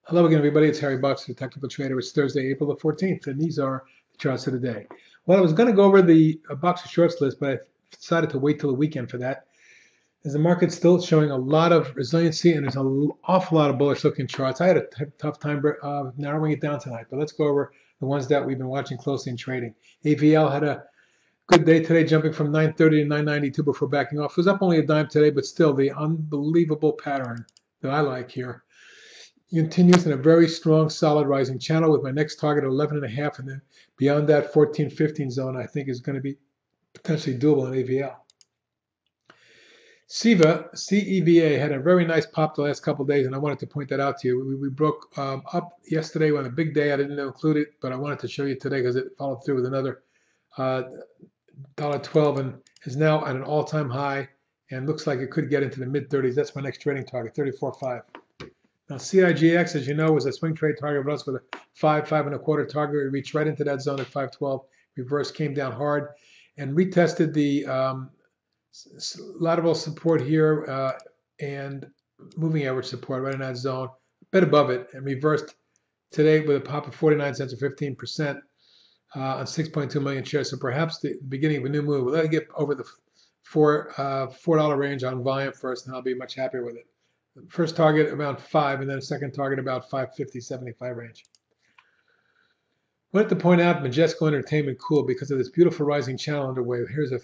Hello again, everybody. It's Harry Bucks, the Technical Trader. It's Thursday, April the 14th, and these are the charts of the day. Well, I was going to go over the box of shorts list, but I decided to wait till the weekend for that, as the market's still showing a lot of resiliency, and there's an awful lot of bullish-looking charts. I had a tough time narrowing it down tonight, but let's go over the ones that we've been watching closely in trading. AVL had a good day today, jumping from 930 to 992 before backing off. It was up only a dime today, but still the unbelievable pattern that I like here continues in a very strong, solid rising channel with my next target at 11.5, and then beyond that 14-15 zone I think is going to be potentially doable in AVL. CEVA had a very nice pop the last couple of days, and I wanted to point that out to you. We broke up yesterday on a big day. I didn't include it, but I wanted to show you today because it followed through with another $1.12 and is now at an all-time high and looks like it could get into the mid-30s. That's my next trading target, 34.5. Now, CIGX, as you know, was a swing trade target of us with a 5.25 target. We reached right into that zone at 512. Reverse came down hard and retested the lateral support here and moving average support right in that zone, a bit above it, and reversed today with a pop of 49 cents or 15% on 6.2 million shares. So perhaps the beginning of a new move. We'll let it get over the $4 range on volume first, and I'll be much happier with it. First target about 5, and then a second target about 550-75 range. I wanted to point out Majesco Entertainment cool because of this beautiful rising channel underway. Here's a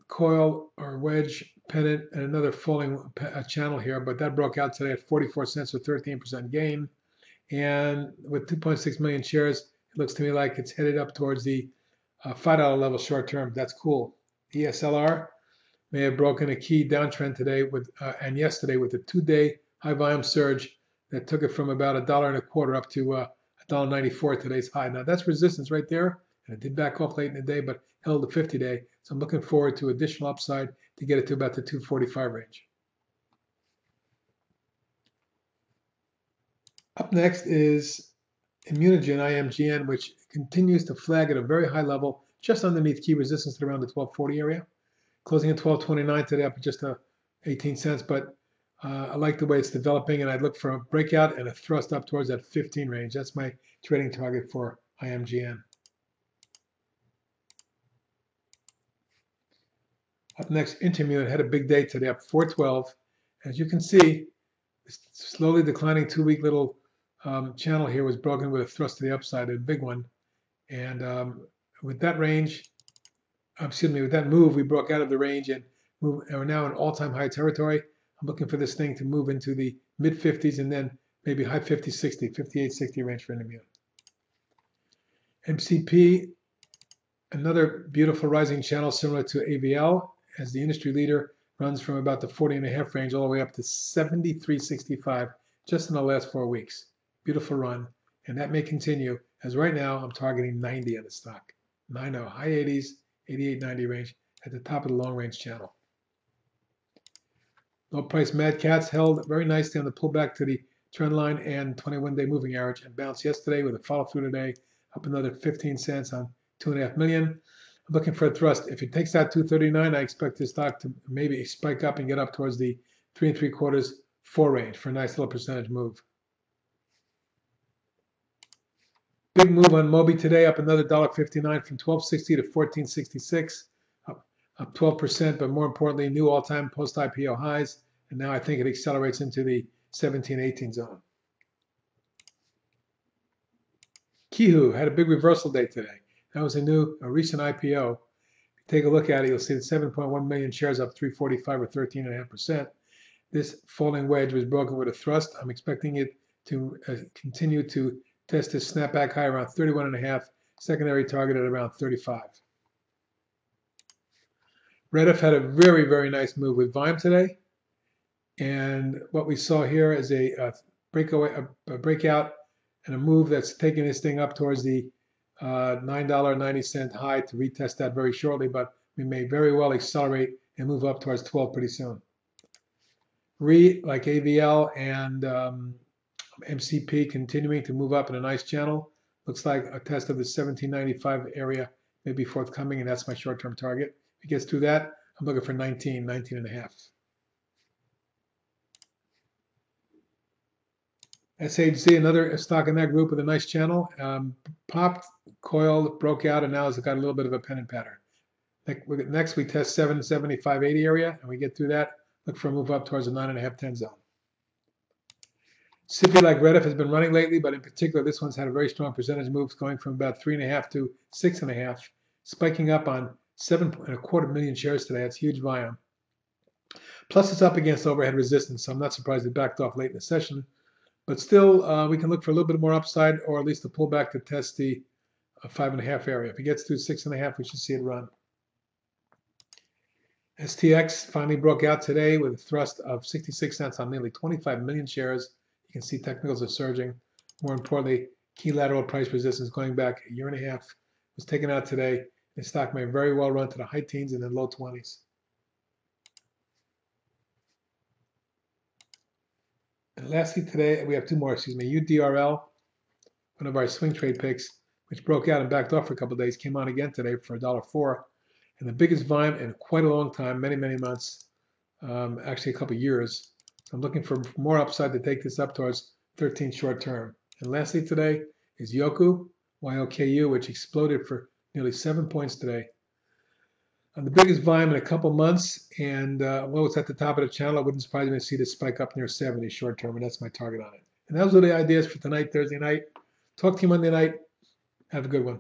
coil or wedge pennant and another falling channel here, but that broke out today at 44 cents or 13% gain. And with 2.6 million shares, it looks to me like it's headed up towards the $5 level short term. That's cool. ESLR may have broken a key downtrend today and yesterday with a 2-day high volume surge that took it from about $1.25 up to $1.94 today's high. Now that's resistance right there, and it did back off late in the day, but held the 50-day. So I'm looking forward to additional upside to get it to about the 245 range. Up next is Immunogen IMGN, which continues to flag at a very high level, just underneath key resistance at around the 1240 area. Closing at 12.29 today, up just 18 cents, but I like the way it's developing, and I'd look for a breakout and a thrust up towards that 15 range. That's my trading target for IMGN. Up next, Intermune had a big day today, up 412. As you can see, this slowly declining 2-week little channel here was broken with a thrust to the upside, a big one. And with that range, with that move, we broke out of the range and we're now in all-time high territory. I'm looking for this thing to move into the mid-50s and then maybe high 50, 60, 58, 60 range for Intermune. MCP, another beautiful rising channel similar to AVL, as the industry leader runs from about the 40.5 range all the way up to 73.65 just in the last 4 weeks. Beautiful run, and that may continue, as right now I'm targeting 90 on the stock. 90, high 80s, 88, 90 range at the top of the long range channel. Low price Mad Cats held very nicely on the pullback to the trend line and 21-day moving average and bounced yesterday with a follow through today, up another 15 cents on 2.5 million. I'm looking for a thrust. If it takes that 239, I expect this stock to maybe spike up and get up towards the 3 3/4, 4 range for a nice little percentage move. Big move on Moby today, up another $1.59 from 12.60 to 14.66, up 12%, but more importantly, new all-time post-IPO highs, and now I think it accelerates into the 17-18 zone. QIHU had a big reversal day today. That was a recent IPO. If you take a look at it, you'll see that 7.1 million shares up 345 or 13.5%. This falling wedge was broken with a thrust. I'm expecting it to continue to test this snapback high around 31.5, secondary target at around 35. Rediff had a very, very nice move with volume today. And what we saw here is a breakout and a move that's taking this thing up towards the $9.90 high to retest that very shortly, but we may very well accelerate and move up towards 12 pretty soon. Like AVL and MCP continuing to move up in a nice channel. Looks like a test of the 1795 area may be forthcoming, and that's my short-term target. If it gets through that, I'm looking for 19.5. SHZ, another stock in that group with a nice channel, popped, coiled, broke out, and now has got a little bit of a pennant pattern. Next, we test 775.80 area, and we get through that. Look for a move up towards the 9.5-10 zone. SIPI like Rediff has been running lately, but in particular, this one's had a very strong percentage moves going from about 3.5 to 6.5, spiking up on 7.25 million shares today. That's huge volume. Plus, it's up against overhead resistance, so I'm not surprised it backed off late in the session. But still, we can look for a little bit more upside, or at least a pullback to test the 5.5 area. If it gets through 6.5, we should see it run. STX finally broke out today with a thrust of 66 cents on nearly 25 million shares. You can see technicals are surging. More importantly, key lateral price resistance going back a year and a half was taken out today. The stock may very well run to the high teens and then low 20s. And lastly today, we have two more, UDRL, one of our swing trade picks, which broke out and backed off for a couple of days, came on again today for $1.04. And the biggest volume in quite a long time, many, many months, actually a couple of years. So I'm looking for more upside to take this up towards 13 short term. And lastly today is YOKU, YOKU, which exploded for nearly 7 points today. The biggest volume in a couple months, and well, it's at the top of the channel. I wouldn't surprise me to see this spike up near 70 short term, and that's my target on it. And those are the ideas for tonight, Thursday night. Talk to you Monday night. Have a good one.